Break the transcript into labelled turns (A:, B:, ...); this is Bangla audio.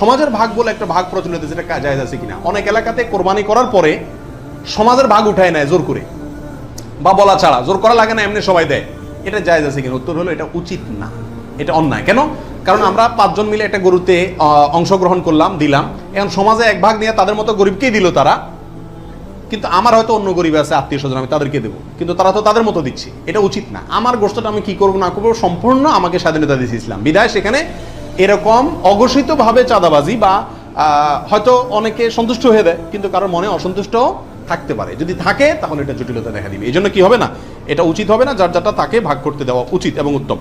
A: সমাজের ভাগ বলে একটা ভাগ প্রচলিত, যেটা জায়েজ আছে কিনা। অনেক এলাকাতে কোরবানি করার পরে সমাজের ভাগ উঠায় নেয় জোর করে, বা বলা ছাড়া, জোর করা লাগে না, এমনি সবাই দেয়। এটা জায়েজ আছে কিনা? উত্তর হলো এটা উচিত না, এটা অন্যায়। কেন? কারণ আমরা 5 জন মিলে একটা গরুতে অংশগ্রহণ করলাম, দিলাম, এখন সমাজে এক ভাগ নিয়ে তাদের মতো গরিবকেই দিল তারা, কিন্তু আমার হয়তো অন্য গরিব আছে, আত্মীয় স্বজন, আমি তাদেরকে দেবো, কিন্তু তারা তো তাদের মতো দিচ্ছে। এটা উচিত না। আমার গোষ্ঠটা আমি কি করবো না করবো সম্পূর্ণ আমাকে স্বাধীনতা দিয়েছে ইসলাম, বিধায় সেখানে এরকম অঘোষিতভাবে চাঁদাবাজি বা হয়তো অনেকে সন্তুষ্ট হয়ে দেয়, কিন্তু কারোর মনে অসন্তুষ্ট থাকতে পারে। যদি থাকে তাহলে এটা জটিলতা দেখা দিবে। এই জন্য কি হবে না, এটা উচিত হবে না। যার যারটা তাকে ভাগ করতে দেওয়া উচিত এবং উত্তম।